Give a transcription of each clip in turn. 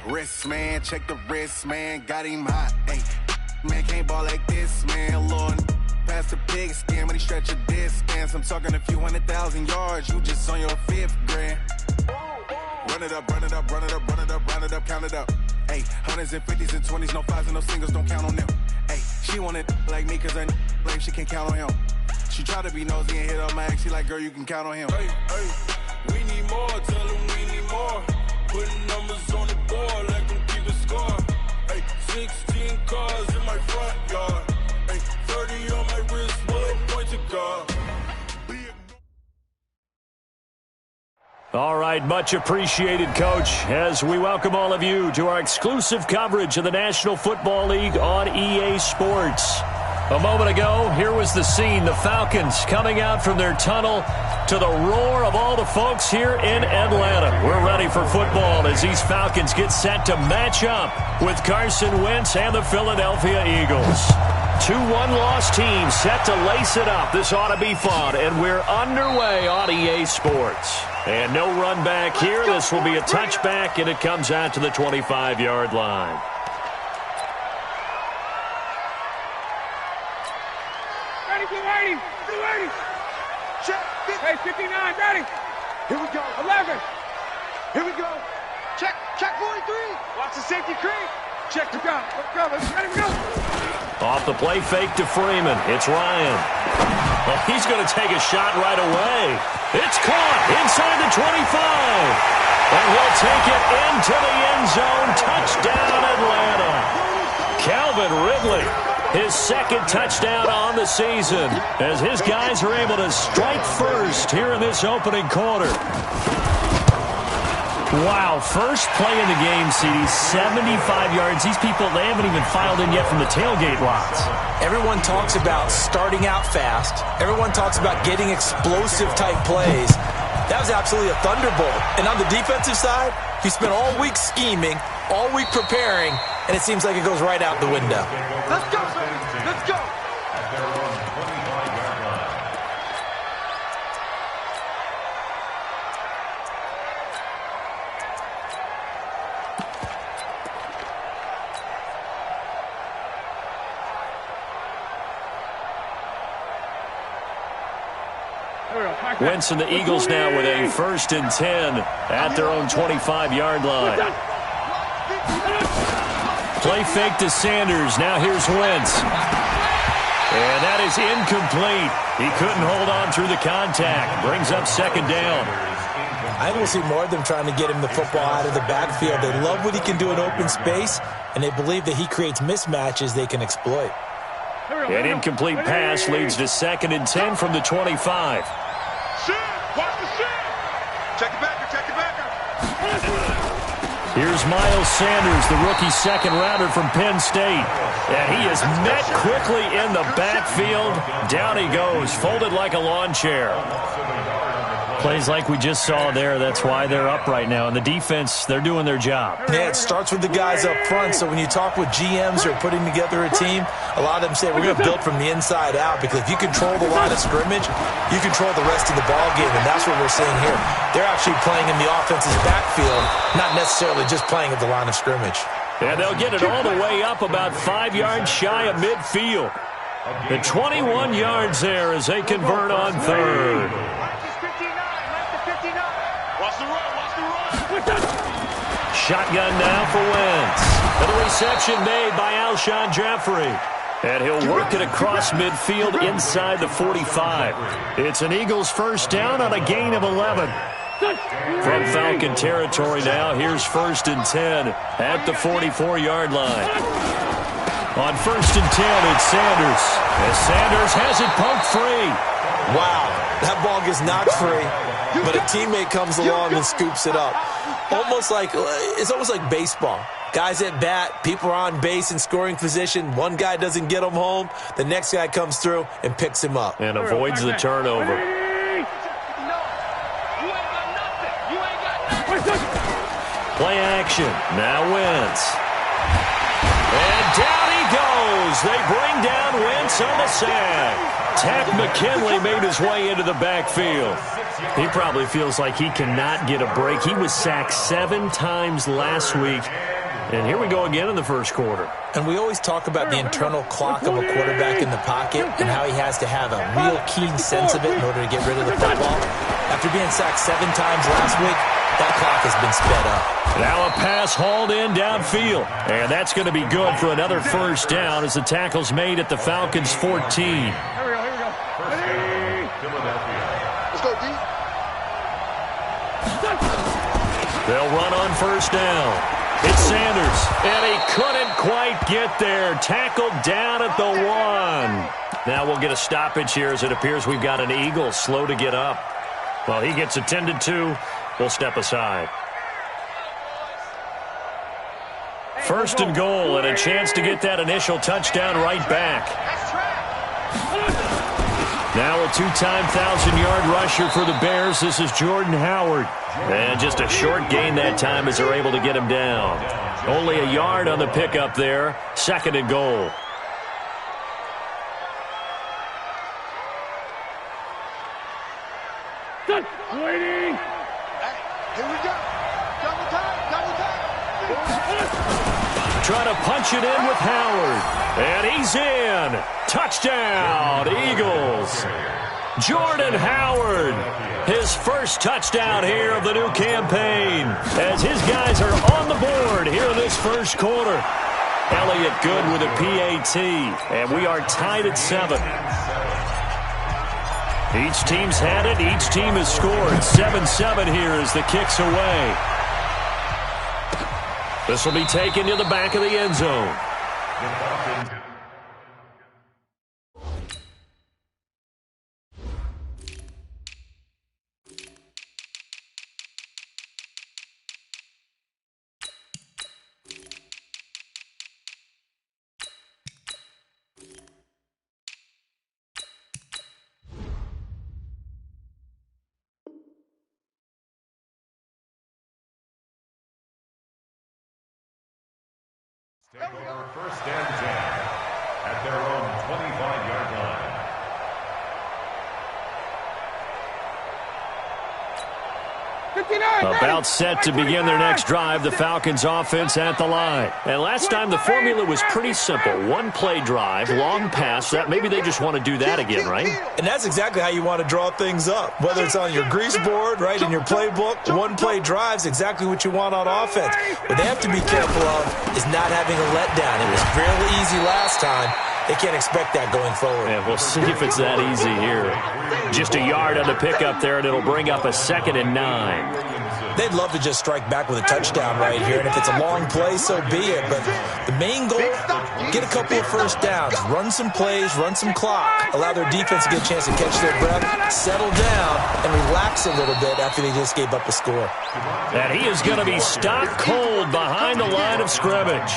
Wrist, man, check the wrist, man, got him hot. Hey, man, can't ball like this, man. Lord, past the pig skin when he stretch a distance. I'm talking a few 100,000 yards, you just on your 5th grand. Run it up, run it up, run it up, run it up, run it up, count it up. Hey, 100s and 50s and 20s, no 5s and no singles, don't count on them. Hey, she want it like me, cause her blame, she can't count on him. She try to be nosy and hit up my ex, she like, girl, you can count on him. Hey, hey, we need more, tell them we need more. Putting numbers on the board, let them keep a score. Hey, 16 cars in my front yard. Hey, 30 on my wrist, one point to guard. All right, much appreciated, Coach, as we welcome all of you to our exclusive coverage of the National Football League on EA Sports. A moment ago, here was the scene. The Falcons coming out from their tunnel to the roar of all the folks here in Atlanta. We're ready for football as these Falcons get set to match up with Carson Wentz and the Philadelphia Eagles. 2 one-loss teams set to lace it up. This ought to be fun, and we're underway on EA Sports. And no run back here. This will be a touchback, and it comes out to the 25-yard line. Ready, get ready, get ready. Check. Hey, 59, ready. Here we go. 11. Here we go. Check 43. Watch the safety creep. Check the ground. Let's ready, we go. Off the play fake to Freeman. It's Ryan. Well, he's going to take a shot right away. It's caught inside the 25. And he'll take it into the end zone. Touchdown, Atlanta. Calvin Ridley, his second touchdown on the season, as his guys are able to strike first here in this opening quarter. Wow, first play in the game, CD, 75 yards. These people, they haven't even filed in yet from the tailgate lots. Everyone talks about starting out fast. Everyone talks about getting explosive-type plays. That was absolutely a thunderbolt. And on the defensive side, he spent all week scheming, all week preparing, and it seems like it goes right out the window. Let's go, baby. Let's go. Wentz and the Eagles now with a 1st and 10 at their own 25-yard line. Play fake to Sanders. Now here's Wentz. And that is incomplete. He couldn't hold on through the contact. Brings up 2nd down. I think we'll see more of them trying to get him the football out of the backfield. They love what he can do in open space, and they believe that he creates mismatches they can exploit. An incomplete pass leads to 2nd and 10 from the 25. Watch the shit. Check it backer, check it backer. Here's Miles Sanders, the rookie 2nd-rounder from Penn State. And he is met quickly in the backfield. Down he goes, folded like a lawn chair. Plays like we just saw there. That's why they're up right now. And the defense, they're doing their job. Yeah, it starts with the guys up front. So when you talk with GMs who are putting together a team, a lot of them say we're going to build from the inside out, because if you control the line of scrimmage, you control the rest of the ball game, and that's what we're seeing here. They're actually playing in the offense's backfield, not necessarily just playing at the line of scrimmage. And they'll get it all the way up about 5 yards shy of midfield. The 21 yards there as they convert on 3rd. Shotgun now for Wentz. And the reception made by Alshon Jeffrey. And he'll work it across midfield inside the 45. It's an Eagles 1st down on a gain of 11. From Falcon territory now, here's 1st and 10 at the 44-yard line. On 1st and 10, it's Sanders. As Sanders has it pumped free. Wow, that ball gets knocked free, but a teammate comes along and scoops it up. It's almost like baseball. Guys at bat, people are on base in scoring position. One guy doesn't get him home. The next guy comes through and picks him up. And avoids the turnover. Play action. Now Wentz. And down he goes. They bring down Wentz on the sack. Takk McKinley made his way into the backfield. He probably feels like he cannot get a break. He was sacked 7 times last week. And here we go again in the first quarter. And we always talk about the internal clock of a quarterback in the pocket and how he has to have a real keen sense of it in order to get rid of the football. After being sacked 7 times last week, that clock has been sped up. Now a pass hauled in downfield. And that's going to be good for another first down as the tackle's made at the Falcons' 14. Here we go. Let's go, D. They'll run on first down. It's Sanders, and he couldn't quite get there. Tackled down at the 1. Now we'll get a stoppage here as it appears we've got an Eagle slow to get up. Well, he gets attended to. We'll step aside. First and goal, and a chance to get that initial touchdown right back. Now a 2-time 1,000-yard rusher for the Bears. This is Jordan Howard. And just a short gain that time as they're able to get him down. Only a yard on the pickup there. Second and goal. Waiting. Here we go. Double time. Trying to punch it in with Howard. And he's in. Touchdown, Eagles. Jordan Howard, his first touchdown here of the new campaign, as his guys are on the board here in this first quarter. Elliott good with a PAT, and we are tied at 7. Each team's had it. Each team has scored. 7-7 here as the kick's away. This will be taken to the back of the end zone. Take over first and 10 at their own 25-yard line. About set to begin their next drive, the Falcons offense at the line. And last time the formula was pretty simple. 1-play drive, long pass. That maybe they just want to do that again, right? And that's exactly how you want to draw things up. Whether it's on your grease board, right, in your playbook, 1-play drive is exactly what you want on offense. What they have to be careful of is not having a letdown. It was fairly easy last time. They can't expect that going forward. Yeah, we'll see if it's that easy here. Just a yard on the pickup there, and it'll bring up a 2nd and 9. They'd love to just strike back with a touchdown right here, and if it's a long play, so be it. But the main goal, get a couple of first downs, run some plays, run some clock, allow their defense to get a chance to catch their breath, settle down, and relax a little bit after they just gave up a score. And he is going to be stopped cold behind the line of scrimmage.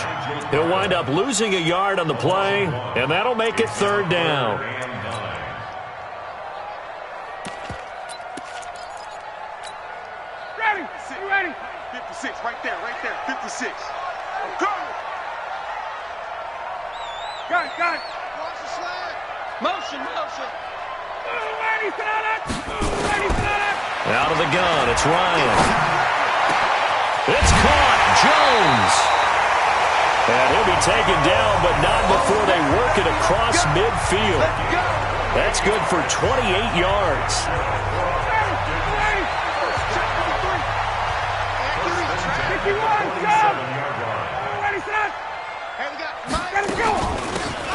He'll wind up losing a yard on the play, and that'll make it 3rd down. Ready. 56, right there, 56. Go! Got it. Watch the slide. Motion. Out of the gun, it's Ryan. It's caught, Jones. And he'll be taken down, but not before they work it across midfield. That's good for 28 yards.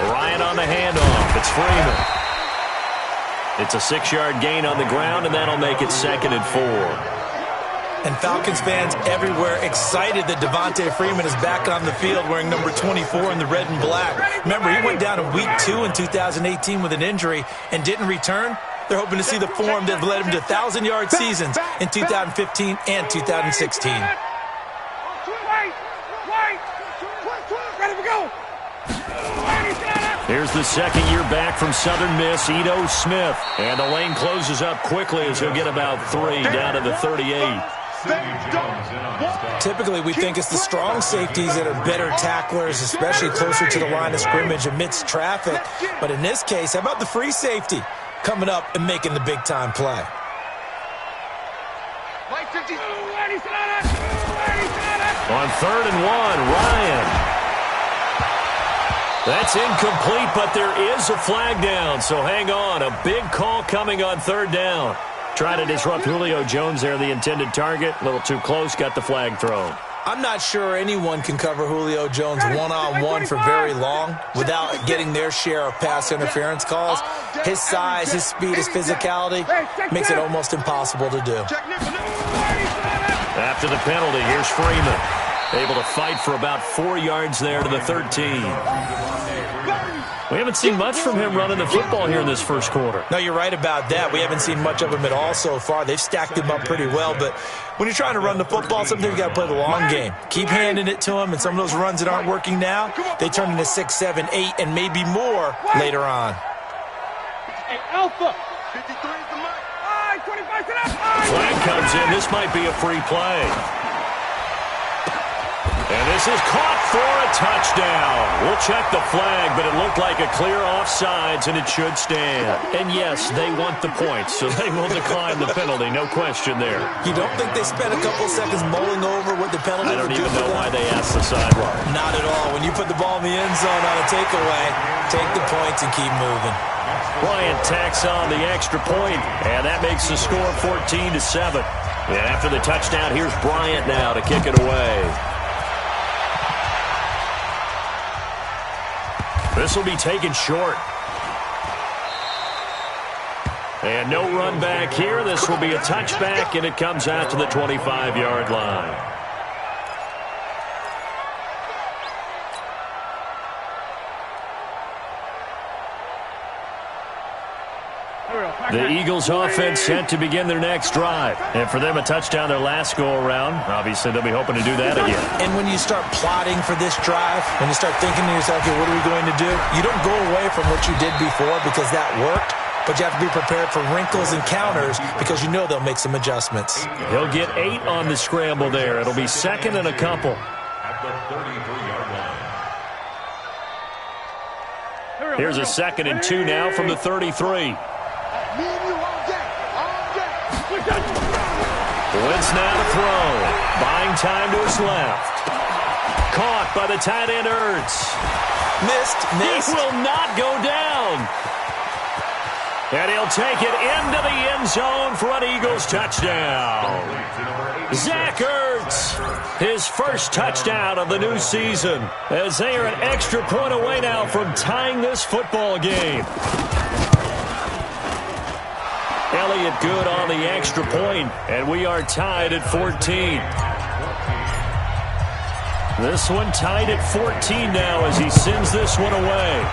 Ryan on the handoff. It's Freeman. It's a 6-yard gain on the ground, and that'll make it 2nd and 4. And Falcons fans everywhere excited that Devontae Freeman is back on the field wearing number 24 in the red and black. Remember, he went down in week 2 in 2018 with an injury and didn't return. They're hoping to see the form that led him to 1,000-yard seasons in 2015 and 2016. Here's the 2nd year back from Southern Miss, Ito Smith. And the lane closes up quickly as he'll get about 3 down to the 38. Typically, we think it's the strong safeties that are better tacklers, especially closer to the line of scrimmage amidst traffic. But in this case, how about the free safety coming up and making the big-time play? On 3rd and 1, That's incomplete, but there is a flag down, so hang on. A big call coming on third down. Trying to disrupt Julio Jones there, the intended target. A little too close, got the flag thrown. I'm not sure anyone can cover Julio Jones one-on-one for very long without getting their share of pass interference calls. His size, his speed, his physicality makes it almost impossible to do. After the penalty, here's Freeman. Able to fight for about 4 yards there to the 13. We haven't seen much from him running the football here in this first quarter. No, you're right about that. We haven't seen much of him at all so far. They've stacked him up pretty well, but when you're trying to run the football, sometimes you got to play the long game. Keep handing it to him, and some of those runs that aren't working now, they turn into 6, 7, 8, and maybe more later on. Hey, Alpha. 53 is the mark. 25 to that. Flag comes in. This might be a free play. And this is caught for a touchdown. We'll check the flag, but it looked like a clear offsides, and it should stand. And yes, they want the points, so they will decline the penalty. No question there. You don't think they spent a couple seconds mulling over what the penalty I don't would do even for know them? why they asked the sideline. Not at all. When you put the ball in the end zone on a takeaway, take the points and keep moving. Bryant tacks on the extra point, and that makes the score 14-7. And after the touchdown, here's Bryant now to kick it away. This will be taken short. And no run back here. This will be a touchback, and it comes out to the 25-yard line. The Eagles offense set to begin their next drive. And for them, a touchdown their last go-around. Obviously, they'll be hoping to do that again. And when you start plotting for this drive, when you start thinking to yourself, okay, what are we going to do? You don't go away from what you did before because that worked, but you have to be prepared for wrinkles and counters because you know they'll make some adjustments. He'll get 8 on the scramble there. It'll be second and a couple. At the 33-yard line. Here's a 2nd and 2 now from the 33. Wentz now to throw. Buying time to his left. Caught by the tight end Ertz. Missed. He will not go down. And he'll take it into the end zone for an Eagles touchdown. Zach Ertz, his first touchdown of the new season, as they are an extra point away now from tying this football game. Elliott good on the extra point, and we are tied at 14. This one tied at 14 now as he sends this one away.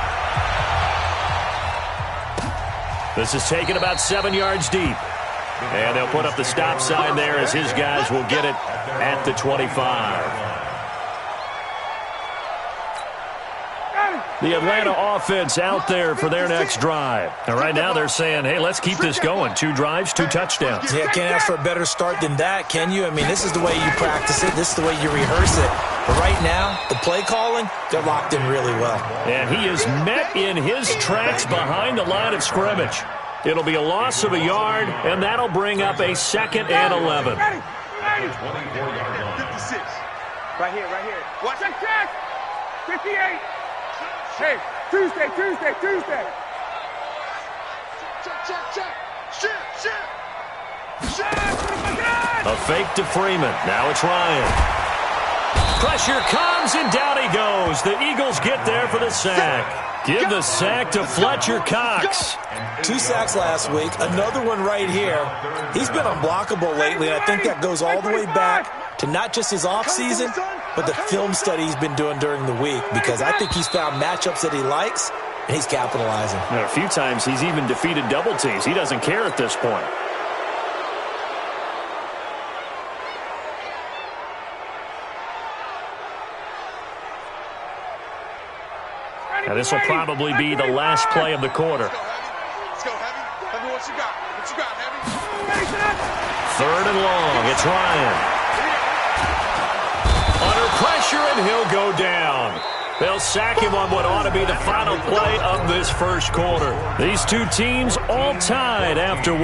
This is taken about 7 yards deep. And they'll put up the stop sign there as his guys will get it at the 25. The Atlanta offense out there for their next drive. And right now they're saying, hey, let's keep this going. 2 drives, 2 touchdowns. Yeah, can't ask for a better start than that, can you? I mean, this is the way you practice it. This is the way you rehearse it. But right now, the play calling, they're locked in really well. And he is met in his tracks behind the line of scrimmage. It'll be a loss of a yard, and that'll bring up a 2nd and 11. 24-yard line. 56. Right here. Watch that check. 58. Hey, Tuesday. Check. A fake to Freeman. Now it's Ryan. Pressure comes, and down he goes. The Eagles get there for the sack. Give the sack to Fletcher Cox. 2 sacks last week, another one right here. He's been unblockable lately, and I think that goes all the way back to not just his offseason, but the film study he's been doing during the week, because I think he's found matchups that he likes, and he's capitalizing. A few times he's even defeated double teams. He doesn't care at this point. And this will probably be the last play of the quarter. Let's go, Heavy. Heavy, what you got? What you got, Heavy? 3rd and long. It's Ryan. Under pressure, and he'll go down. They'll sack him on what ought to be the final play of this first quarter. These two teams all tied after 1.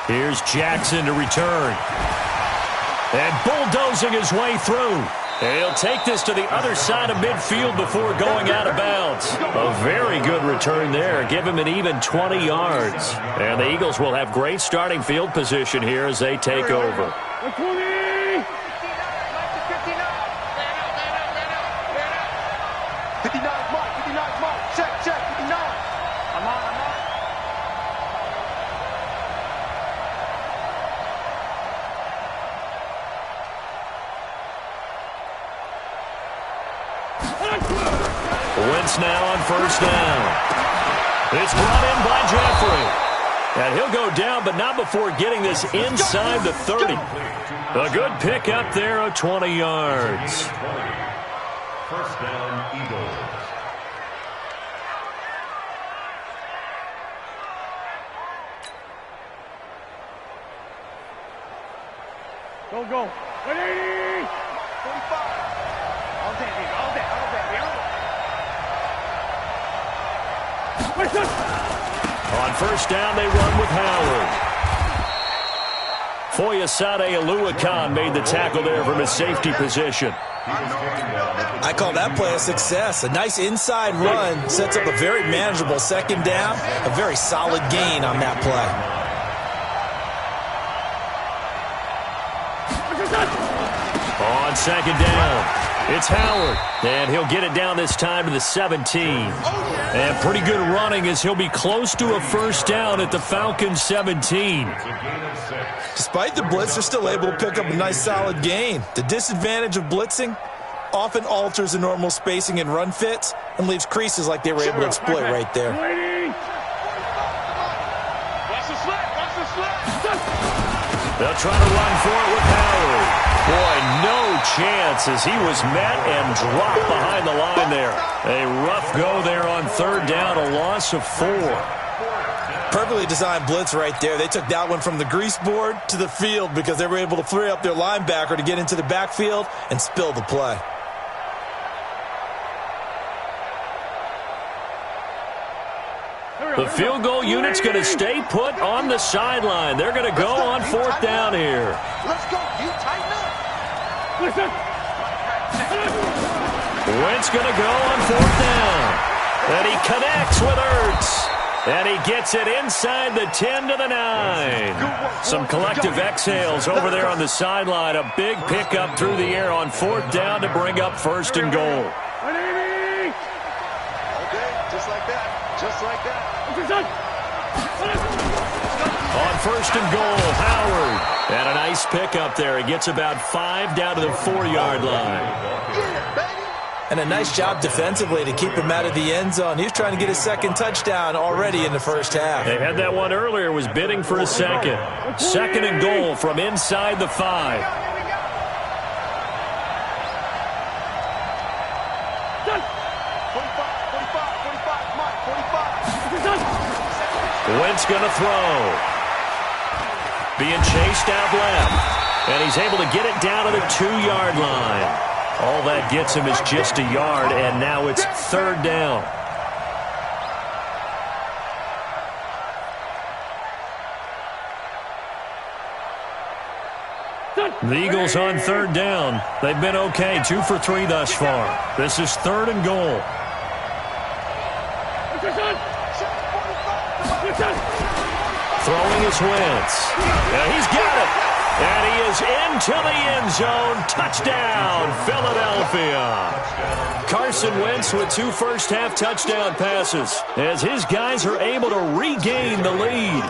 Here's Jackson to return. And bulldozing his way through. And he'll take this to the other side of midfield before going out of bounds. A very good return there. Give him an even 20 yards. And the Eagles will have great starting field position here as they take over. 20! 59's Mike, 59's Mike. Check, 59. I'm on. Wentz now on first down. It's brought in by Jeffrey. And he'll go down, but not before getting this inside the 30. A good pick up there of 20 yards. First down, Eagles. Go. 180! 45. All day, baby. On first down, they run with Howard. Foyesade Aluakan made the tackle there from his safety position. I call that play a success. A nice inside run sets up a very manageable second down. A very solid gain on that play. On second down, it's Howard. And he'll get it down this time to the 17. And pretty good running as he'll be close to a first down at the Falcons' 17. Despite the blitz, they're still able to pick up a nice solid gain. The disadvantage of blitzing often alters the normal spacing and run fits and leaves creases like they were able to exploit right there. They'll try to run for it with Howard. Boy, no chance as he was met and dropped behind the line there. A rough go there on third down, a loss of 4. Perfectly designed blitz right there. They took that one from the grease board to the field because they were able to free up their linebacker to get into the backfield and spill the play. The field goal unit's going to stay put on the sideline. They're going to go on fourth down here. Let's go. You tighten up. Listen. Wentz going to go on fourth down. And he connects with Ertz. And he gets it inside the 10 to the 9. Some collective exhales over there on the sideline. A big pickup through the air on fourth down to bring up first and goal. 180! Okay, just like that. Just like that. On first and goal, Howard. And a nice pickup there. He gets about 5 down to the 4-yard line. And a nice job defensively to keep him out of the end zone. He was trying to get his second touchdown already in the first half. They had that one earlier, was bidding for a second. Second and goal from inside the 5. Wentz going to throw. Being chased out left. And he's able to get it down to the 2-yard line. All that gets him is just a yard, and now it's third down. The Eagles on third down. They've been okay, 2 for 3 thus far. This is third and goal. Throwing is Wentz. And he's got it. And he is into the end zone. Touchdown, Philadelphia. Carson Wentz with 2 first-half touchdown passes as his guys are able to regain the lead.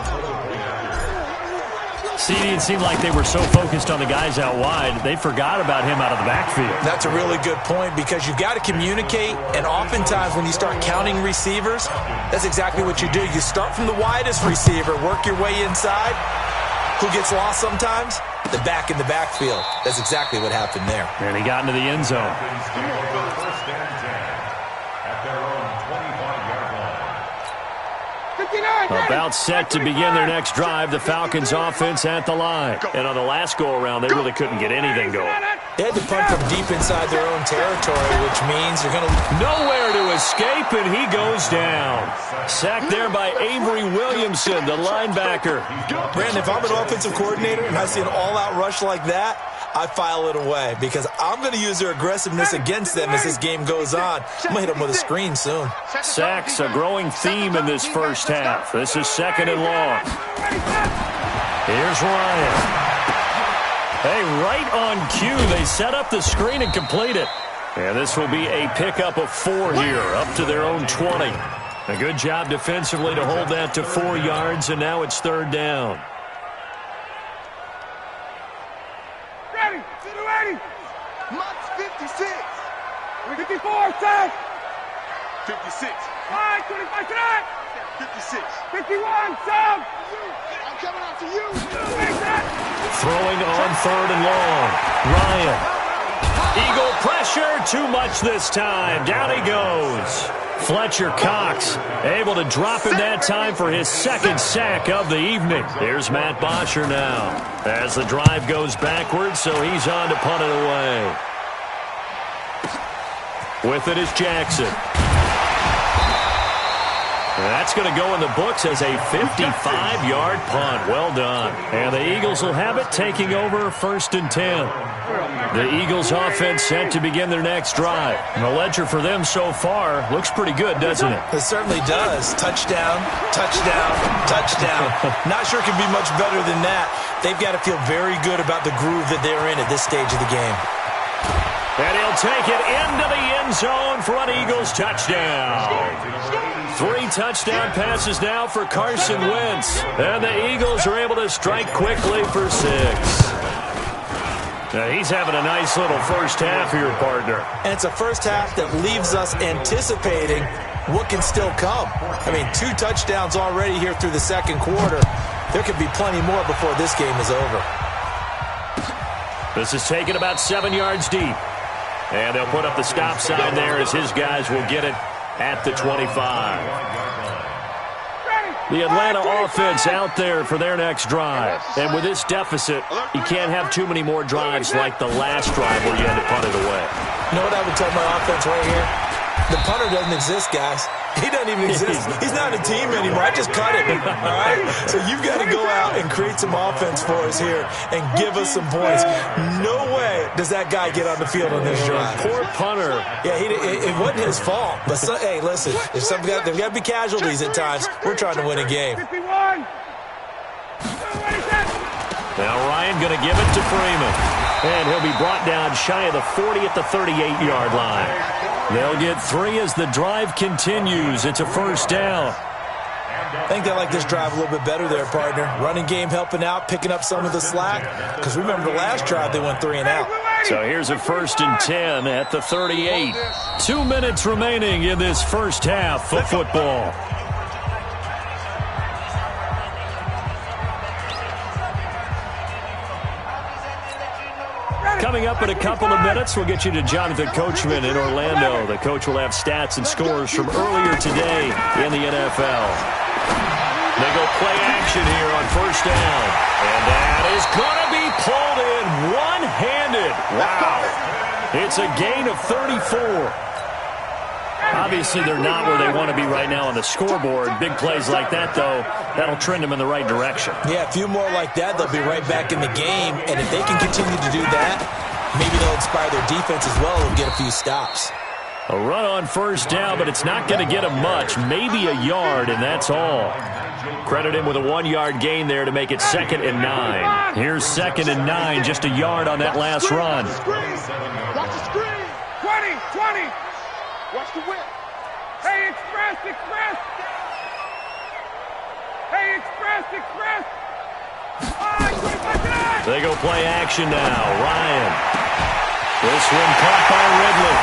See, it seemed like they were so focused on the guys out wide, they forgot about him out of the backfield. That's a really good point because you've got to communicate, and oftentimes when you start counting receivers, that's exactly what you do. You start from the widest receiver, work your way inside. Who gets lost sometimes? The back in the backfield. That's exactly what happened there. And he got into the end zone. First and 10 at their own 25-yard line. About set to begin their next drive. The Falcons offense at the line. And on the last go-around, they really couldn't get anything going. They had to punt from deep inside their own territory, which means you're going to... Nowhere to escape, and he goes down. Sacked there by Avery Williamson, the linebacker. Brandon, if I'm an offensive coordinator and I see an all-out rush like that, I file it away because I'm going to use their aggressiveness against them as this game goes on. I'm going to hit them with a screen soon. Sacks, a growing theme in this first half. This is 2nd and long. Here's Ryan. Hey, right on cue, they set up the screen and complete it. And this will be a pickup of 4 here, up to their own 20. A good job defensively to hold that to 4 yards, and now it's 3rd down. Ready, ready. Mott's 56. 54, set. 56. 5, 25 tonight. 56. 51, sub. I'm coming out to you. Throwing on 3rd and long. Ryan. Eagle pressure, too much this time. Down he goes. Fletcher Cox able to drop him that time for his 2nd sack of the evening. Here's Matt Bosher now as the drive goes backwards, so he's on to punt it away. With it is Jackson. That's going to go in the books as a 55-yard punt. Well done. And the Eagles will have it, taking over 1st and 10. The Eagles offense set to begin their next drive. And the ledger for them so far looks pretty good, doesn't it? It certainly does. Touchdown, touchdown, touchdown. Not sure it can be much better than that. They've got to feel very good about the groove that they're in at this stage of the game. And he'll take it into the end zone for an Eagles touchdown. 3 touchdown passes now for Carson Wentz. And the Eagles are able to strike quickly for 6. Now he's having a nice little first half here, partner. And it's a first half that leaves us anticipating what can still come. I mean, 2 touchdowns already here through the 2nd quarter. There could be plenty more before this game is over. This is taken about 7 yards deep. And they'll put up the stop sign there as his guys will get it at the 25. The Atlanta offense out there for their next drive. And with this deficit, you can't have too many more drives like the last drive where you had to punt it away. You know what I would tell my offense right here? The punter doesn't exist, guys. He doesn't even exist. He's not a team anymore. I just cut him, all right? So you've got to go out and create some offense for us here and give us some points. No way does that guy get on the field on this drive. Poor punter. Yeah, it wasn't his fault. But, hey, listen, if there's got to be casualties at times. We're trying to win a game. 51. Now Ryan going to give it to Freeman. And he'll be brought down shy of the 40 at the 38-yard line. They'll get 3 as the drive continues. It's a 1st down. I think they like this drive a little bit better there, partner. Running game helping out, picking up some of the slack. Because remember the last drive, they went 3 and out. So here's a 1st and 10 at the 38. 2 minutes remaining in this first half of football. Coming up in a couple of minutes, we'll get you to Jonathan Coachman in Orlando. The coach will have stats and scores from earlier today in the NFL. They go play action here on 1st down. And that is going to be pulled in one-handed. Wow. It's a gain of 34. Obviously, they're not where they want to be right now on the scoreboard. Big plays like that, though, that'll trend them in the right direction. Yeah, a few more like that, they'll be right back in the game. And if they can continue to do that, maybe they'll inspire their defense as well and get a few stops. A run on 1st down, but it's not going to get them much. Maybe a yard, and that's all. Credit him with a 1-yard gain there to make it 2nd and 9. Here's 2nd and 9, just a yard on that last run. Watch the screen. 20. Watch the whip. Hey, express. Hey, express. 5, 25 tonight. They go play action now. Ryan. This one caught by Ridley.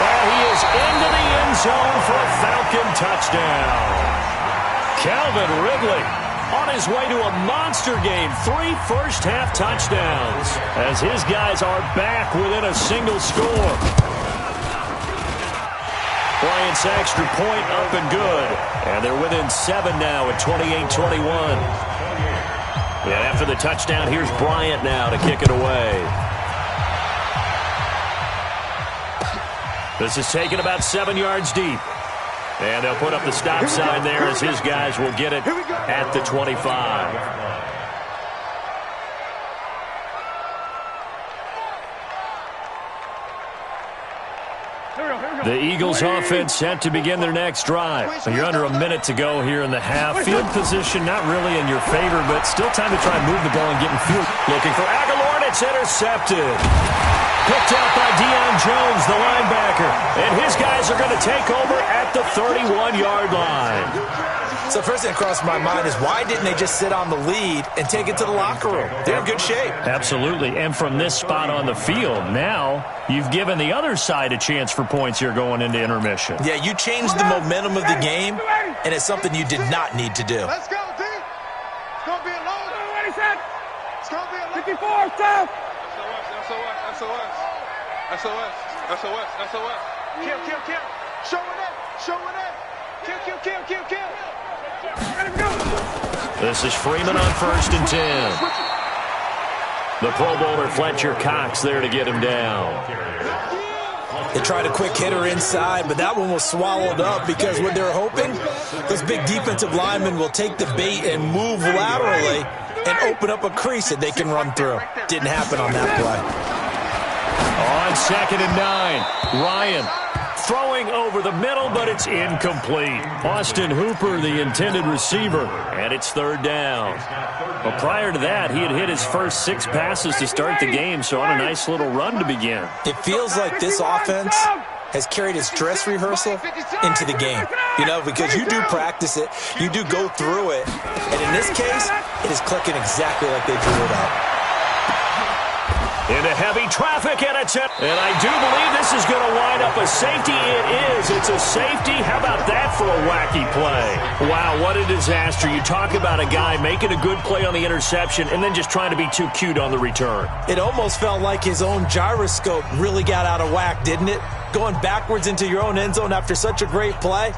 Well, he is into the end zone for a Falcon touchdown. Calvin Ridley on his way to a monster game. 3 first-half touchdowns as his guys are back within a single score. Bryant's extra point up and good. And they're within 7 now at 28-21. And after the touchdown, here's Bryant now to kick it away. This is taken about 7 yards deep. And they'll put up the stop sign there as his guys will get it at the 25. The Eagles offense set to begin their next drive. You're under a minute to go here in the half. Field position not really in your favor, but still time to try and move the ball and get in field. Looking for Aguilar, and it's intercepted. Picked out by Deion Jones, the linebacker. And his guys are going to take over at the 31-yard line. So first thing that crossed my mind is why didn't they just sit on the lead and take it to the locker room? They're in good shape. Absolutely. And from this spot on the field, now you've given the other side a chance for points here going into intermission. Yeah, you changed the momentum of the game, and it's something you did not need to do. Let's go, D. It's going to be a long. What he said? It's going to be a long. 54, stop. SOS. Kill. Showing it. Kill. This is Freeman on 1st and 10. The Pro Bowler Fletcher Cox there to get him down. They tried a quick hitter inside, but that one was swallowed up because what they're hoping, those big defensive linemen will take the bait and move laterally and open up a crease that they can run through. Didn't happen on that play. On 2nd and 9, Ryan throwing over the middle, but it's incomplete. Austin Hooper, the intended receiver, and it's 3rd down. But prior to that, he had hit his first 6 passes to start the game, so on a nice little run to begin. It feels like this offense has carried its dress rehearsal into the game. You know, because you do practice it, you do go through it, and in this case, it is clicking exactly like they drew it up. Into heavy traffic, and I do believe this is going to wind up a safety. It is. It's a safety. How about that for a wacky play? Wow, what a disaster. You talk about a guy making a good play on the interception and then just trying to be too cute on the return. It almost felt like his own gyroscope really got out of whack, didn't it? Going backwards into your own end zone after such a great play.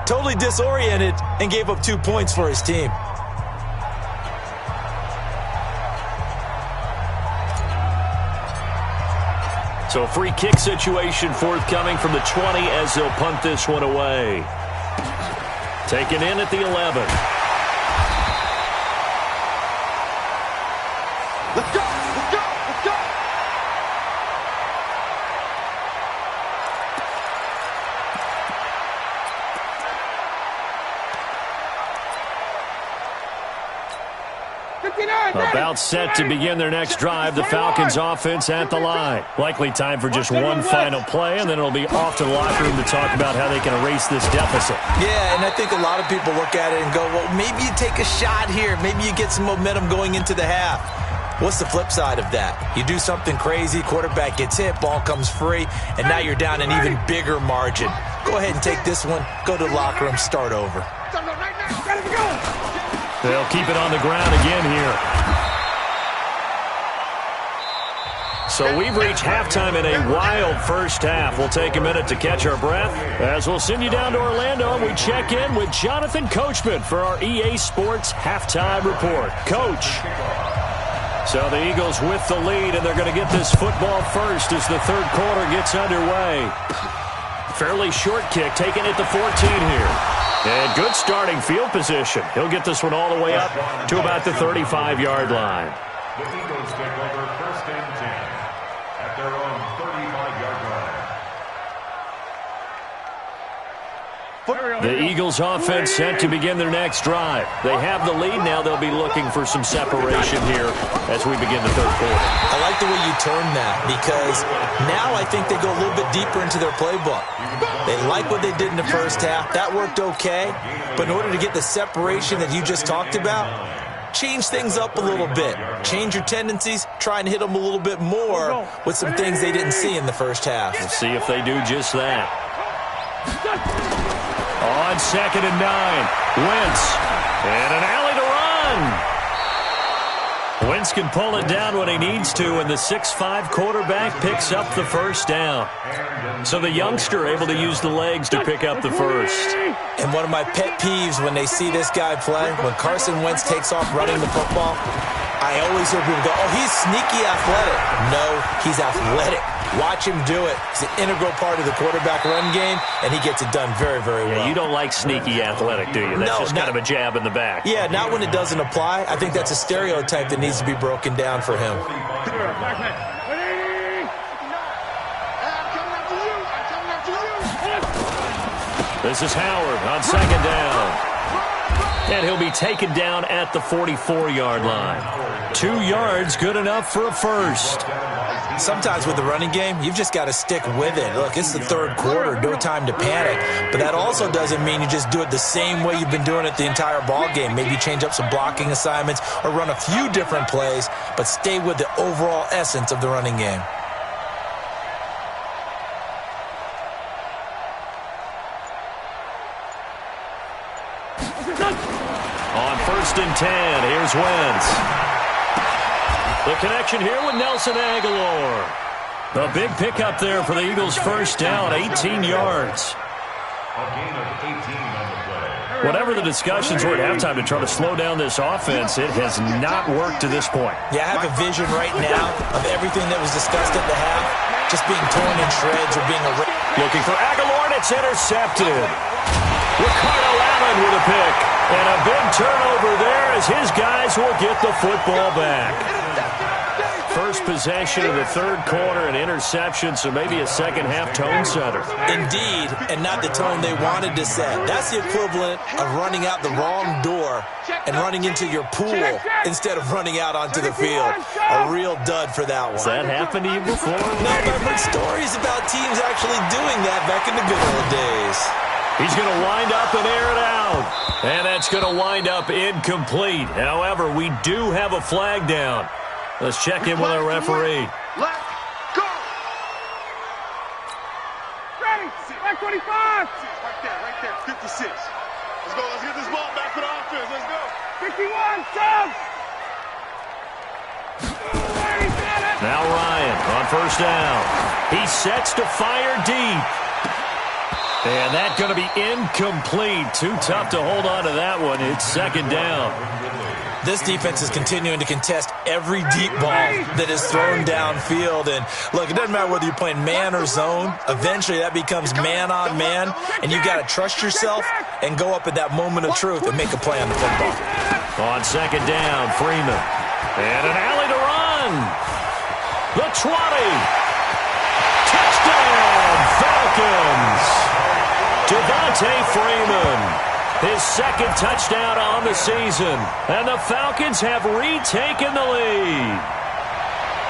Totally disoriented and gave up 2 points for his team. So free kick situation forthcoming from the 20 as they'll punt this one away. Taken in at the 11. Let's go. About set to begin their next drive, the Falcons offense at the line. Likely time for just one final play, and then it'll be off to the locker room to talk about how they can erase this deficit. Yeah, and I think a lot of people look at it and go, well, maybe you take a shot here. Maybe you get some momentum going into the half. What's the flip side of that? You do something crazy, quarterback gets hit, ball comes free, and now you're down an even bigger margin. Go ahead and take this one, go to the locker room, start over. They'll keep it on the ground again here. So we've reached halftime in a wild first half. We'll take a minute to catch our breath as we'll send you down to Orlando and we check in with Jonathan Coachman for our EA Sports Halftime Report. Coach. So the Eagles with the lead, and they're going to get this football first as the third quarter gets underway. Fairly short kick taken at the 14 here. And good starting field position. He'll get this one all the way up to about the 35-yard line. The Eagles take over 1st and 10 at their own 35-yard line. The Eagles offense set to begin their next drive. They have the lead now. They'll be looking for some separation here as we begin the third quarter. I like the way you turned that because now I think they go a little bit deeper into their playbook. They like what they did in the first half. That worked okay. But in order to get the separation that you just talked about, change things up a little bit. Change your tendencies. Try and hit them a little bit more with some things they didn't see in the first half. We'll see if they do just that. On 2nd and 9, Wentz. And an alley to run. Wentz can pull it down when he needs to, and the 6'5" quarterback picks up the first down. So the youngster able to use the legs to pick up the first. And one of my pet peeves when they see this guy play, when Carson Wentz takes off running the football, I always hear people go, oh, he's sneaky athletic. No, he's athletic. Watch him do it. It's an integral part of the quarterback run game, and he gets it done very, very well. Yeah, you don't like sneaky athletic, do you? That's just kind of a jab in the back. Yeah, not when it doesn't apply. I think that's a stereotype that needs to be broken down for him. This is Howard on second down. And he'll be taken down at the 44-yard line. 2 yards, good enough for a first. Sometimes with the running game, you've just got to stick with it. Look, it's the third quarter, no time to panic. But that also doesn't mean you just do it the same way you've been doing it the entire ball game. Maybe change up some blocking assignments or run a few different plays, but stay with the overall essence of the running game. On 1st and 10, here's Wentz. The connection here with Nelson Aguilar. A big pickup there for the Eagles' first down, 18 yards. A gain of 18 on the play. Whatever the discussions were at halftime to try to slow down this offense, it has not worked to this point. Yeah, I have a vision right now of everything that was discussed at the half just being torn in shreds or being erased. Looking for Aguilar, and it's intercepted. Ricardo Allen with a pick. And a big turnover there as his guys will get the football back. First possession of the third quarter, an interception, so maybe a second-half tone setter. Indeed, and not the tone they wanted to set. That's the equivalent of running out the wrong door and running into your pool instead of running out onto the field. A real dud for that one. Has that happened to you before? No, but I've heard stories about teams actually doing that back in the good old days. He's going to wind up and air it out. And that's going to wind up incomplete. However, we do have a flag down. Let's check in with our referee. Let's go. Ready, back 25. Right there, 56. Let's go, let's get this ball back for the offense. Let's go. 51, subs. Now Ryan on first down. He sets to fire deep. And that's going to be incomplete. Too tough to hold on to that one. It's second down. This defense is continuing to contest every deep ball that is thrown downfield. And, look, it doesn't matter whether you're playing man or zone. Eventually, that becomes man-on-man. And you've got to trust yourself and go up at that moment of truth and make a play on the football. On second down, Freeman. And an alley to run. The 20. Touchdown, Falcons. Devontae Freeman, his second touchdown on the season. And the Falcons have retaken the lead.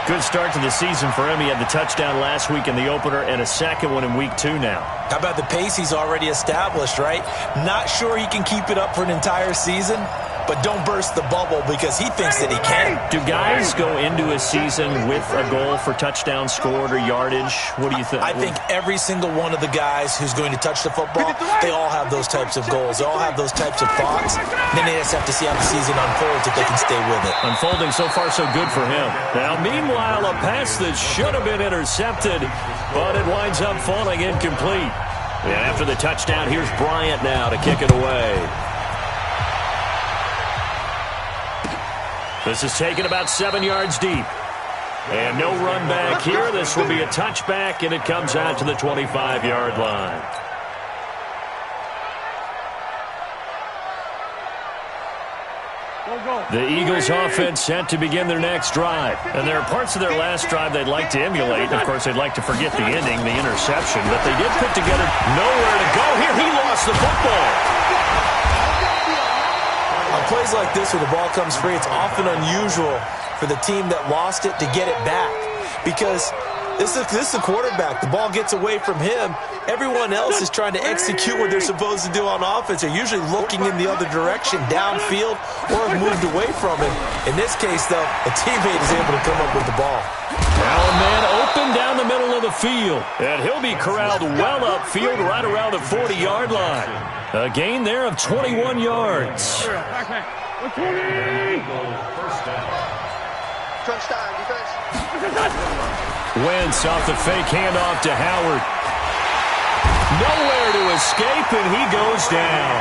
Good start to the season for him. He had the touchdown last week in the opener and a second one in week 2 now. How about the pace he's already established, right? Not sure he can keep it up for an entire season, but don't burst the bubble because he thinks that he can. Do guys go into a season with a goal for touchdown scored or yardage? What do you think? I think every single one of the guys who's going to touch the football, they all have those types of goals. They all have those types of thoughts. Then they just have to see how the season unfolds if they can stay with it. Unfolding so far so good for him. Now, meanwhile, a pass that should have been intercepted, but it winds up falling incomplete. And after the touchdown, here's Bryant now to kick it away. This is taken about 7 yards deep. And no run back here. This will be a touchback, and it comes out to the 25-yard line. The Eagles offense set to begin their next drive. And there are parts of their last drive they'd like to emulate. Of course, they'd like to forget the ending, the interception. But they did put together nowhere to go here. He lost the football. On plays like this where the ball comes free, it's often unusual for the team that lost it to get it back. Because this is a quarterback. The ball gets away from him. Everyone else is trying to execute what they're supposed to do on offense. They're usually looking in the other direction, downfield, or have moved away from him. In this case, though, a teammate is able to come up with the ball. Now a man open down the middle of the field. And he'll be corralled well upfield right around the 40-yard line. A gain there of 21 yards. Crunch time, defense. Wentz off the fake handoff to Howard. Nowhere to escape, and he goes down.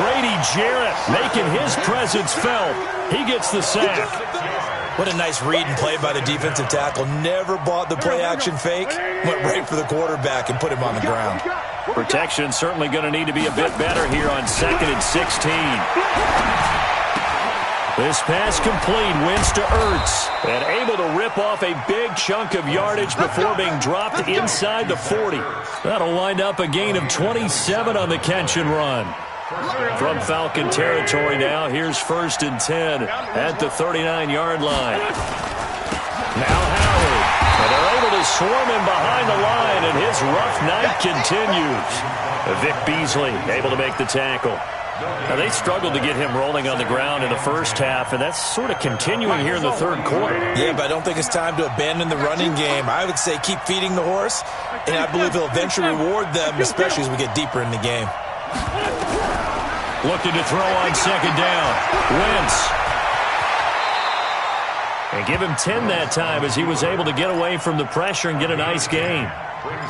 Grady Jarrett making his presence felt. He gets the sack. What a nice read and play by the defensive tackle. Never bought the play-action fake. Went right for the quarterback and put him on the ground. Protection certainly going to need to be a bit better here on 2nd and 16. This pass complete, Wentz to Ertz, and able to rip off a big chunk of yardage before being dropped inside the 40. That'll wind up a gain of 27 on the catch and run. From Falcon territory now, here's 1st and 10 at the 39-yard line. Now Howard, and they're able to swarm him behind the line, and his rough night continues. Vic Beasley able to make the tackle. Now, they struggled to get him rolling on the ground in the first half, and that's sort of continuing here in the third quarter. Yeah, but I don't think it's time to abandon the running game. I would say keep feeding the horse, and I believe he'll eventually reward them, especially as we get deeper in the game. Looking to throw on 2nd down. Wentz. And give him 10 that time as he was able to get away from the pressure and get a nice gain.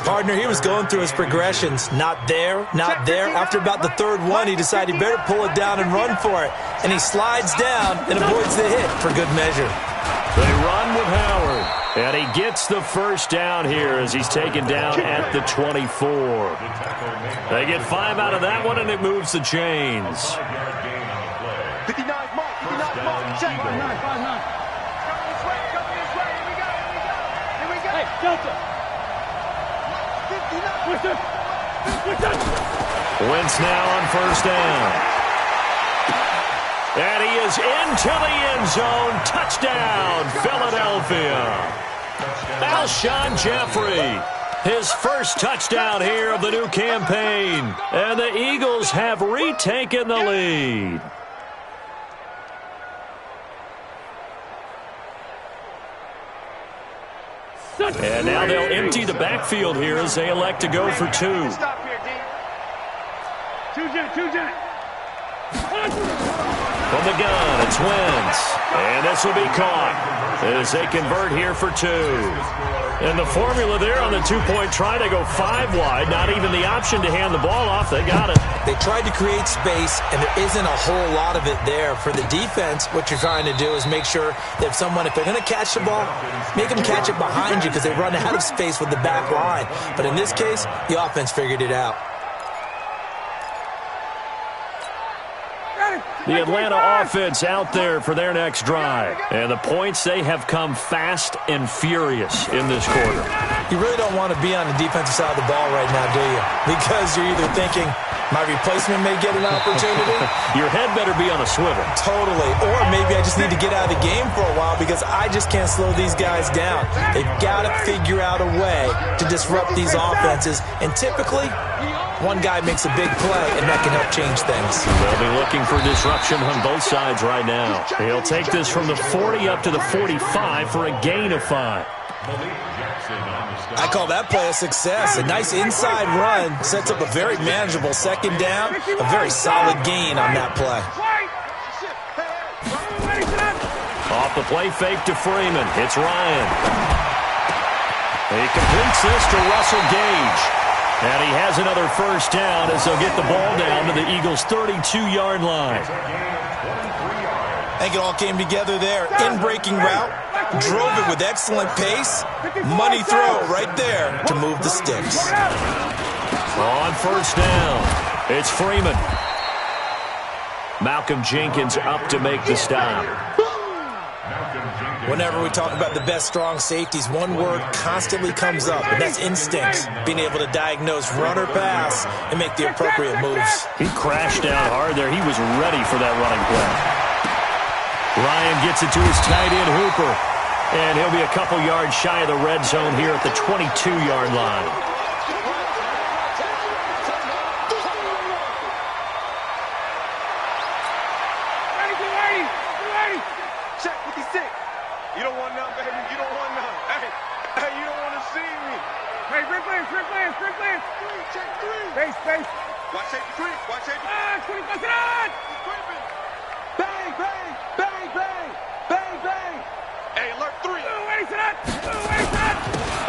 Partner, he was going through his progressions. Not there, not there. After about the 3rd one, he decided he better pull it down and run for it. And he slides down and avoids the hit for good measure. They run with Howard. And he gets the 1st down here as he's taken down at the 24. They get 5 out of that one, and it moves the chains. 59 mark, 59 mark, check. 5-9, 5-9. Here we go. Hey, Delta. 59. Wentz now on 1st down. And he is into the end zone. Touchdown, Philadelphia. Alshon Jeffrey, his 1st touchdown here of the new campaign. And the Eagles have retaken the lead. And now they'll empty the backfield here as they elect to go for 2. Stop here, D. Two jet. From the gun, it's Wentz. And this will be caught as they convert here for 2. And the formula there on the 2-point try, they go 5 wide. Not even the option to hand the ball off. They got it. They tried to create space, and there isn't a whole lot of it there. For the defense, what you're trying to do is make sure that if they're going to catch the ball, make them catch it behind you because they run out of space with the back line. But in this case, the offense figured it out. The Atlanta offense out there for their next drive. And the points, they have come fast and furious in this quarter. You really don't want to be on the defensive side of the ball right now, do you? Because you're either thinking, my replacement may get an opportunity. Your head better be on a swivel. Totally. Or maybe I just need to get out of the game for a while because I just can't slow these guys down. They've got to figure out a way to disrupt these offenses. And typically, one guy makes a big play, and that can help change things. They'll be looking for disruption on both sides right now. He'll take this from the 40 up to the 45 for a gain of 5. I call that play a success. A nice inside run sets up a very manageable 2nd down, a very solid gain on that play. Off the play fake to Freeman. It's Ryan. He completes this to Russell Gage. And he has another 1st down as they'll get the ball down to the Eagles' 32-yard line. I think it all came together there. In-breaking route, drove it with excellent pace. Money throw right there to move the sticks. On 1st down, it's Freeman. Malcolm Jenkins up to make the stop. Whenever we talk about the best strong safeties, one word constantly comes up, and that's instinct. Being able to diagnose run or pass and make the appropriate moves. He crashed down hard there. He was ready for that running play. Ryan gets it to his tight end, Hooper. And he'll be a couple yards shy of the red zone here at the 22-yard line. Check 56. You don't want none, baby. You don't want none. Hey, you don't want to see me. Hey, Rick Lance. Check 3. Space. Watch safety creep. Watch safety creep. 25 on! Bang, bang, bang, bang, bang, bang. Hey, alert 3.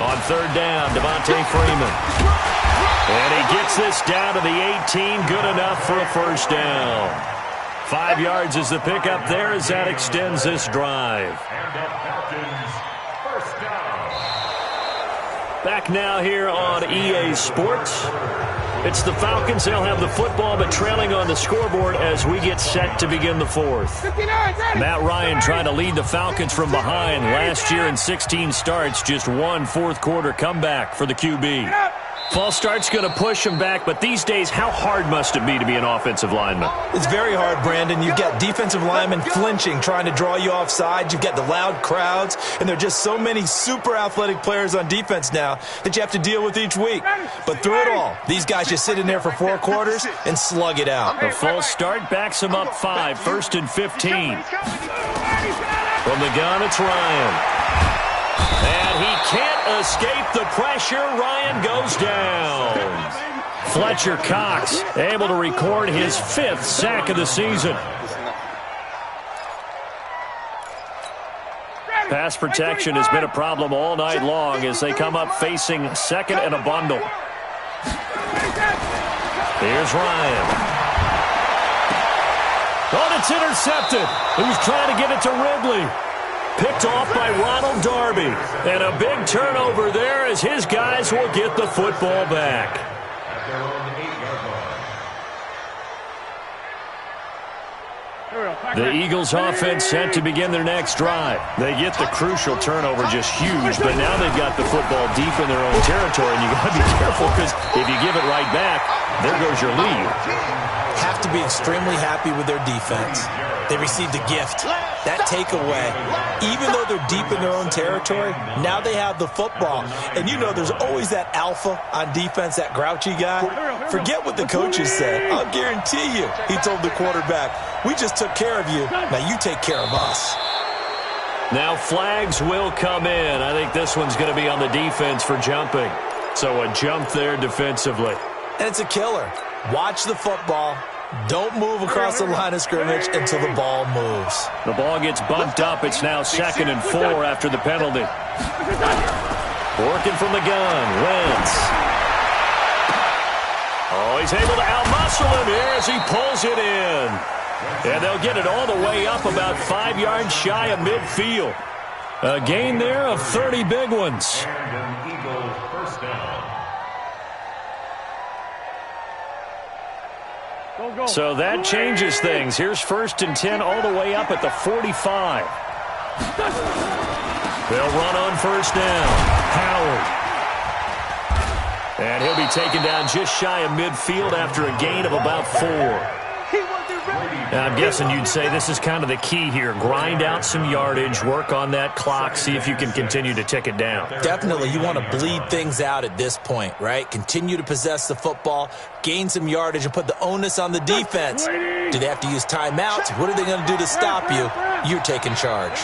On 3rd down, Devontae Freeman. And he gets this down to the 18. Good enough for a 1st down. 5 yards is the pickup there as that extends this drive. Back now here on EA Sports. It's the Falcons. They'll have the football, but trailing on the scoreboard as we get set to begin the fourth. Matt Ryan trying to lead the Falcons from behind. Last year in 16 starts, just one fourth-quarter comeback for the QB. False start's going to push him back, but these days, how hard must it be to be an offensive lineman? It's very hard, Brandon. You've got defensive linemen flinching, trying to draw you offside. You've got the loud crowds, and there are just so many super athletic players on defense now that you have to deal with each week. But through it all, these guys just sit in there for 4 quarters and slug it out. The false start backs him up 5, 1st and 15. From the gun, it's Ryan. And he can't escape the pressure. Ryan goes down. Fletcher Cox able to record his 5th sack of the season. Pass protection has been a problem all night long as they come up facing second and a bundle. Here's Ryan. Oh, it's intercepted. He was trying to get it to Ridley. Picked off by Ronald Darby. And a big turnover there as his guys will get the football back. The Eagles offense set to begin their next drive. They get the crucial turnover, just huge, but now they've got the football deep in their own territory, and you got to be careful because if you give it right back, there goes your lead. Have to be extremely happy with their defense. They received a gift. That takeaway, even though they're deep in their own territory, now they have the football. And you know there's always that alpha on defense, that grouchy guy. Forget what the coaches said. I'll guarantee you, he told the quarterback, we just took care of you. Now you take care of us. Now flags will come in. I think this one's going to be on the defense for jumping. So a jump there defensively. And it's a killer. Watch the football. Don't move across the line of scrimmage until the ball moves. The ball gets bumped up. It's now 2nd and 4 after the penalty. Working from the gun. Wentz. Oh, he's able to outmuscle him here as he pulls it in. And they'll get it all the way up about 5 yards shy of midfield. A gain there of 30 big ones. Eagles first down. So that changes things. Here's 1st and 10 all the way up at the 45. They'll run on 1st down. Howard. And he'll be taken down just shy of midfield after a gain of about 4. Now, I'm guessing you'd say this is kind of the key here. Grind out some yardage, work on that clock, see if you can continue to tick it down. Definitely, you want to bleed things out at this point, right? Continue to possess the football, gain some yardage, and put the onus on the defense. Do they have to use timeouts? What are they going to do to stop you? You're taking charge.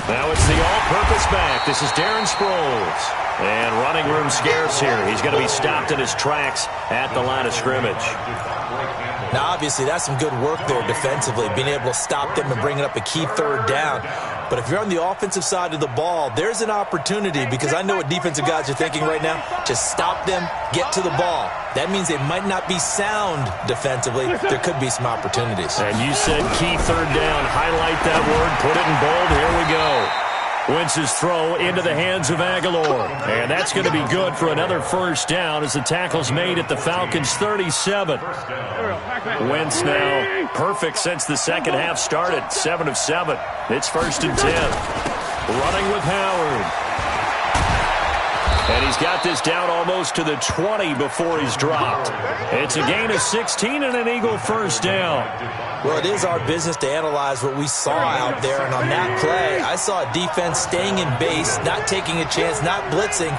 Now it's the all-purpose back. This is Darren Sproles. And running room scarce here. He's going to be stopped in his tracks at the line of scrimmage. Now, obviously, that's some good work there defensively, being able to stop them and bringing up a key 3rd down. But if you're on the offensive side of the ball, there's an opportunity because I know what defensive guys are thinking right now. Just stop them, get to the ball. That means they might not be sound defensively. There could be some opportunities. And you said key 3rd down. Highlight that word. Put it in bold. Here we go. Wentz's throw into the hands of Aguilar. And that's going to be good for another 1st down as the tackle's made at the Falcons' 37. Wentz now perfect since the second half started. 7 of 7. It's 1st and 10. Running with Howard. And he's got this down almost to the 20 before he's dropped. It's a gain of 16 and an Eagle 1st down. Well, it is our business to analyze what we saw out there. And on that play, I saw a defense staying in base, not taking a chance, not blitzing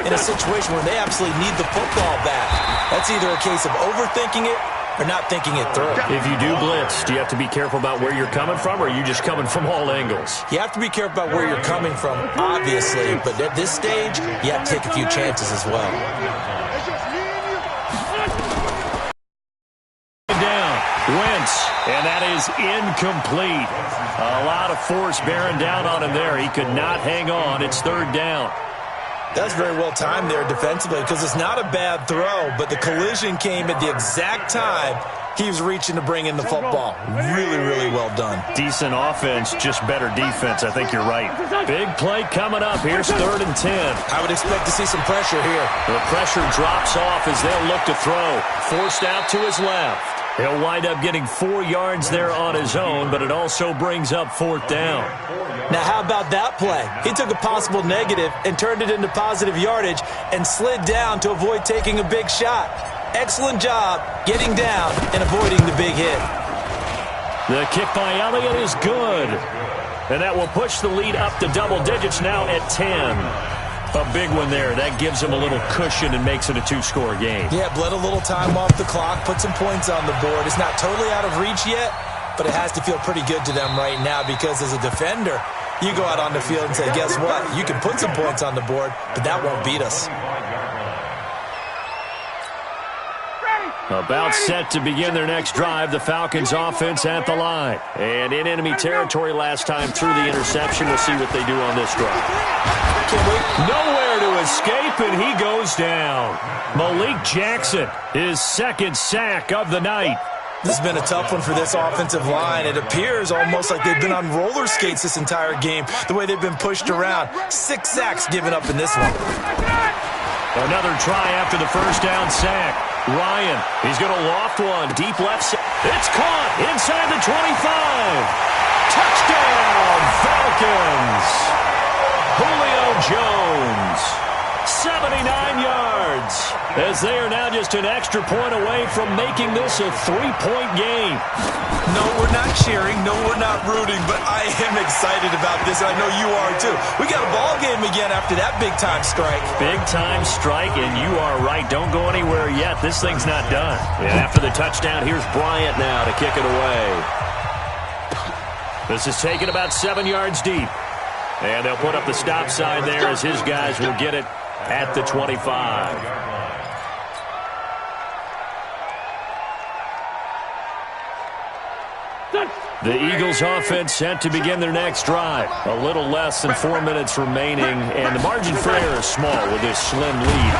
in a situation where they absolutely need the football back. That's either a case of overthinking it or not thinking it through. If you do blitz, do you have to be careful about where you're coming from, or are you just coming from all angles? You have to be careful about where you're coming from, obviously, but at this stage, you have to take a few chances as well. Down, Wentz, and that is incomplete. A lot of force bearing down on him there. He could not hang on. It's 3rd down. That's very well timed there defensively because it's not a bad throw, but the collision came at the exact time He was reaching to bring in the football. Really, really well done. Decent offense, just better defense. I think you're right. Big play coming up. Here's 3rd and 10. I would expect to see some pressure here. The pressure drops off as they'll look to throw. Forced out to his left. He'll wind up getting 4 yards there on his own, but it also brings up 4th down. Now, how about that play? He took a possible negative and turned it into positive yardage and slid down to avoid taking a big shot. Excellent job getting down and avoiding the big hit. The kick by Elliott is good. And that will push the lead up to double digits now at 10. A big one there. That gives them a little cushion and makes it a 2-score game. Yeah, bled a little time off the clock, put some points on the board. It's not totally out of reach yet, but it has to feel pretty good to them right now because as a defender, you go out on the field and say, guess what? You can put some points on the board, but that won't beat us. About set to begin their next drive, the Falcons offense at the line. And in enemy territory last time through the interception. We'll see what they do on this drive. Nowhere to escape, and he goes down. Malik Jackson, his 2nd sack of the night. This has been a tough one for this offensive line. It appears almost like they've been on roller skates this entire game, the way they've been pushed around. 6 sacks given up in this one. Another try after the first down sack. Ryan, he's going to loft one. Deep left side. It's caught inside the 25. Touchdown, Falcons. Julio Jones, 79 yards. As they are now just an extra point away from making this a 3-point game. No, we're not cheering. No, we're not rooting, but I am excited about this. I know you are too. We got a ball game again after that big-time strike. Big-time strike, and you are right. Don't go anywhere yet. This thing's not done. And after the touchdown, here's Bryant now to kick it away. This is taken about 7 yards deep. And they'll put up the stop sign there as his guys will get it at the 25. The Eagles offense set to begin their next drive. A little less than 4 minutes remaining, and the margin for error is small with this slim lead.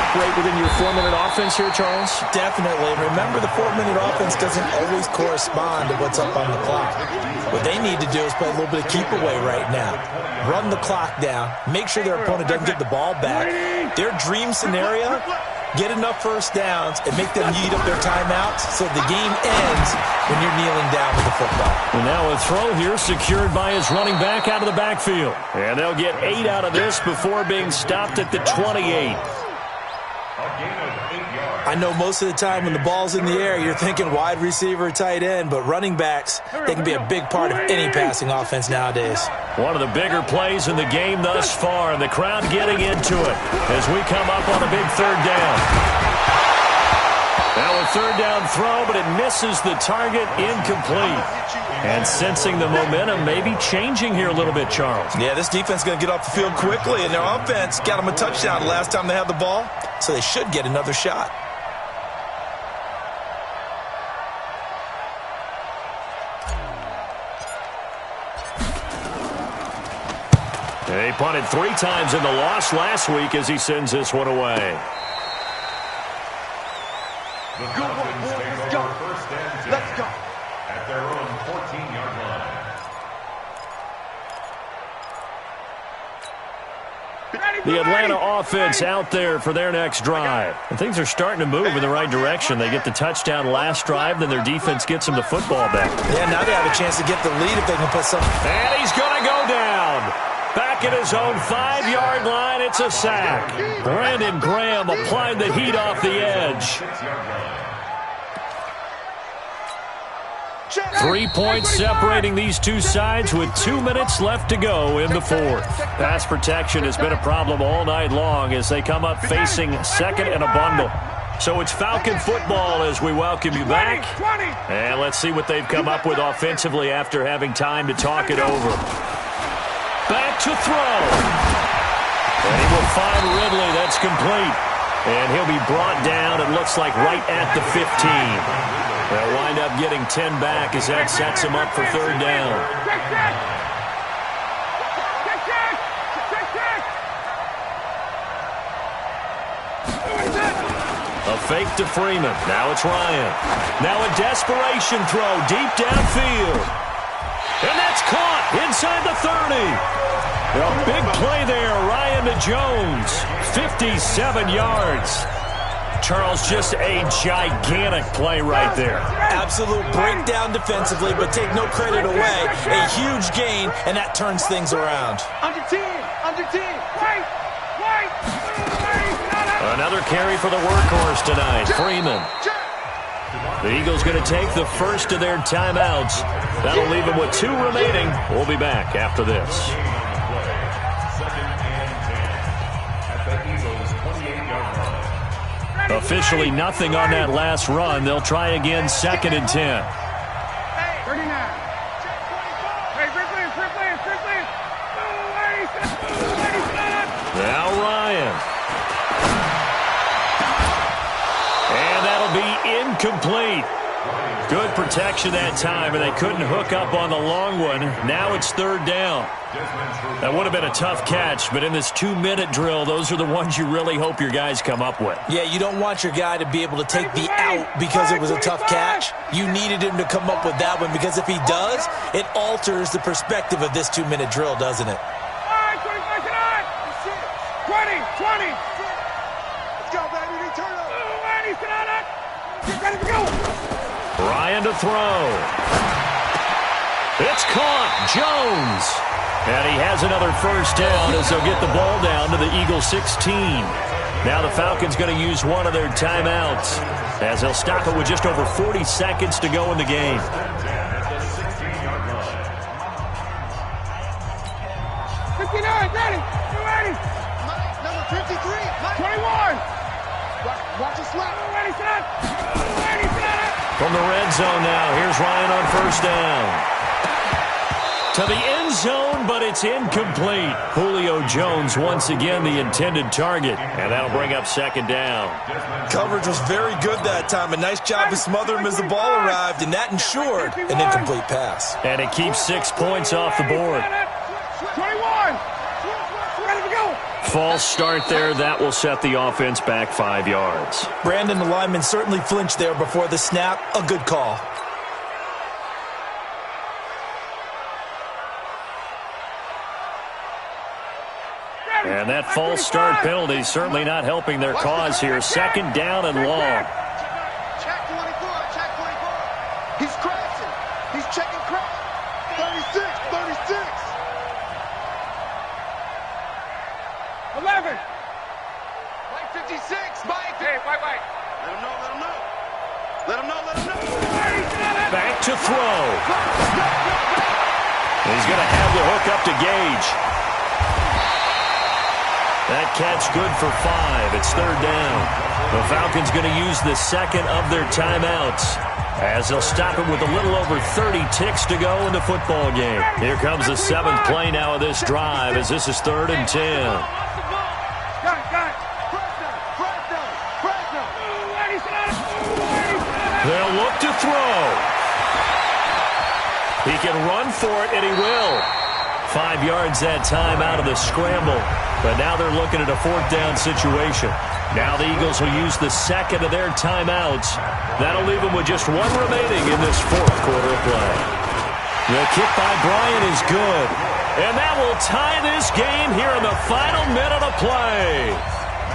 Operate within your 4-minute offense here, Charles? Definitely. Remember, the 4-minute offense doesn't always correspond to what's up on the clock. What they need to do is play a little bit of keep away right now. Run the clock down. Make sure their opponent doesn't get the ball back. Their dream scenario, get enough first downs and make them eat up their timeouts so the game ends when you're kneeling down with the football. And now a throw here secured by his running back out of the backfield. And they'll get 8 out of this before being stopped at the 28. I know most of the time when the ball's in the air, you're thinking wide receiver, tight end, but running backs, they can be a big part of any passing offense nowadays. One of the bigger plays in the game thus far, and the crowd getting into it as we come up on a big 3rd down. Now a 3rd down throw, but it misses the target, incomplete. And sensing the momentum maybe changing here a little bit, Charles. Yeah, this defense is going to get off the field quickly, and their offense got them a touchdown the last time they had the ball, so they should get another shot. They punted 3 times in the loss last week as he sends this one away. The Falcons take over 1st and 10. Let's go. At their own 14-yard line. The Atlanta offense out there for their next drive. And things are starting to move in the right direction. They get the touchdown last drive, then their defense gets them the football back. Yeah, now they have a chance to get the lead if they can put something. And he's going to go down. Back at his own 5-yard line, it's a sack. Brandon Graham applied the heat off the edge. 3 points separating these two sides with 2 minutes left to go in the 4th. Pass protection has been a problem all night long as they come up facing 2nd and a bundle. So it's Falcon football as we welcome you back. And let's see what they've come up with offensively after having time to talk it over. Back to throw. And he will find Ridley. That's complete. And he'll be brought down, it looks like, right at the 15. They'll wind up getting 10 back as that sets him up for 3rd down. A fake to Freeman. Now it's Ryan. Now a desperation throw deep downfield. And that's caught inside the 30. A big play there, Ryan to Jones. 57 yards. Charles, just a gigantic play right there. Absolute breakdown defensively, but take no credit away. A huge gain, and that turns things around. Under 10. Right. Another carry for the workhorse tonight, Freeman. The Eagles going to take the first of their timeouts. That'll leave them with 2 remaining. We'll be back after this. Officially nothing on that last run. They'll try again, 2nd and 10. 39. Hey, Strickland. Now Ryan. And that'll be incomplete. Good protection that time, and they couldn't hook up on the long one. Now it's 3rd down. That would have been a tough catch, but in this 2-minute drill, those are the ones you really hope your guys come up with. Yeah, you don't want your guy to be able to take the out because it was a tough catch. You needed him to come up with that one, because if he does, it alters the perspective of this 2-minute drill, doesn't it? All right, 20. 20. Let's go, baby. Return up. Get ready to go. Ryan to throw. It's caught. Jones. And he has another first down as they'll get the ball down to the Eagles 16. Now the Falcons going to use one of their timeouts as they'll stop it with just over 40 seconds to go in the game. 59, ready. Number 53. 21. Watch it slap. Ready, set. From the red zone now, here's Ryan on first down. To the end zone, but it's incomplete. Julio Jones once again the intended target, and that'll bring up 2nd down. Coverage was very good that time. A nice job to smother him as the ball arrived, and that ensured an incomplete pass. And it keeps 6 points off the board. 21. Ready to go. False start there. That will set the offense back 5 yards. Brandon, the lineman certainly flinched there before the snap. A good call. And that false start penalty certainly not helping their cause here. 2nd down and long. Check 24. He's crashing. He's checking crash. 36. 11. Mike 56. Mike. Hey, wait. Let him know. Back to throw. He's going to have the hook up to Gage. That catch good for 5. It's 3rd down. The Falcons going to use the 2nd of their timeouts as they'll stop it with a little over 30 ticks to go in the football game. Here comes the 7th play now of this drive as this is 3rd and 10. Got it. They'll look to throw. He can run for it, and he will. 5 yards that time out of the scramble. But now they're looking at a 4th down situation. Now the Eagles will use the 2nd of their timeouts. That'll leave them with just 1 remaining in this 4th quarter of play. The kick by Bryant is good. And that will tie this game here in the final minute of play.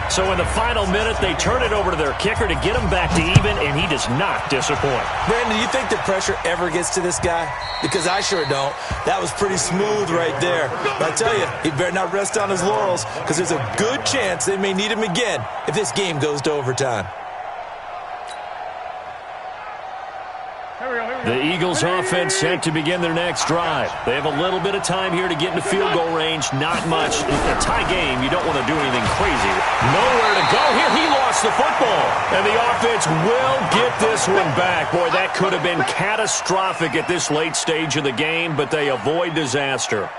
So in the final minute, they turn it over to their kicker to get him back to even, and he does not disappoint. Brandon, do you think the pressure ever gets to this guy? Because I sure don't. That was pretty smooth right there. But I tell you, he better not rest on his laurels, because there's a good chance they may need him again if this game goes to overtime. The Eagles offense set to begin their next drive. They have a little bit of time here to get into field goal range. Not much. In a tie game, you don't want to do anything crazy. Nowhere to go here. He lost the football. And the offense will get this one back. Boy, that could have been catastrophic at this late stage of the game, but they avoid disaster.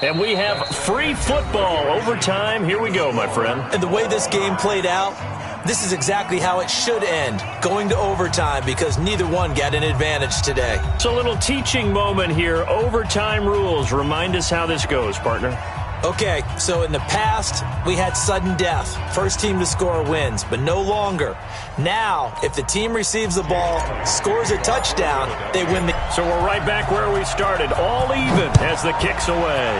And we have free football overtime. Here we go, my friend. And the way this game played out, This is exactly how it should end, going to overtime, because neither one got an advantage today. It's a little teaching moment here. Overtime rules. Remind us how this goes, partner. Okay, so in the past, we had sudden death. First team to score wins, but no longer. Now, if the team receives the ball, scores a touchdown, they win the... So we're right back where we started, all even as the kick's away.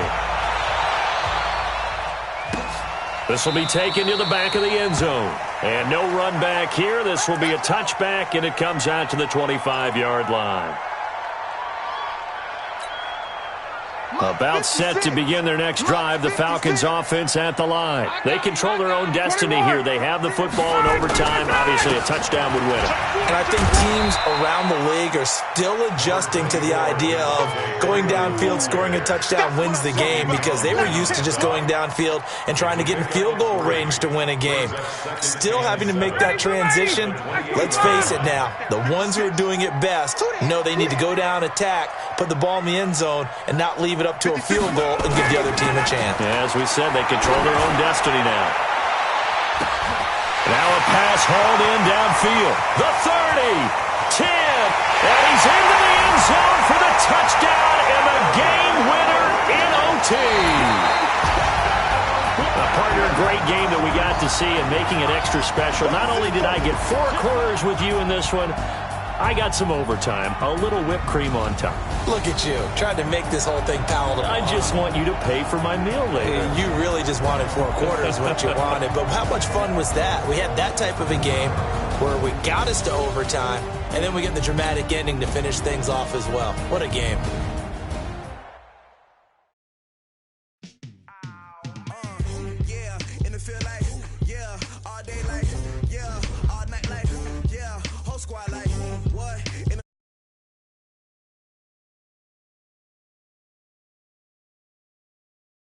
This will be taken to the back of the end zone. And no run back here. This will be a touchback, and it comes out to the 25-yard line. About set to begin their next drive, the Falcons offense at the line. They control their own destiny here. They have the football in overtime. Obviously, a touchdown would win it. And I think teams around the league are still adjusting to the idea of going downfield, scoring a touchdown wins the game, because they were used to just going downfield and trying to get in field goal range to win a game. Still having to make that transition. Let's face it now, the ones who are doing it best know they need to go down, attack, put the ball in the end zone, and not leave it up to a field goal and give the other team a chance. Yeah, as we said, they control their own destiny now. Now a pass hauled in downfield. The 30, 10, and he's into the end zone for the touchdown and the game winner in OT. Partner, great game that we got to see, and making it extra special. Not only did I get 4 quarters with you in this one, I got some overtime, a little whipped cream on top. Look at you, trying to make this whole thing palatable. I just want you to pay for my meal later. You really just wanted 4 quarters, what you wanted. But how much fun was that? We had that type of a game where we got us to overtime, and then we get the dramatic ending to finish things off as well. What a game.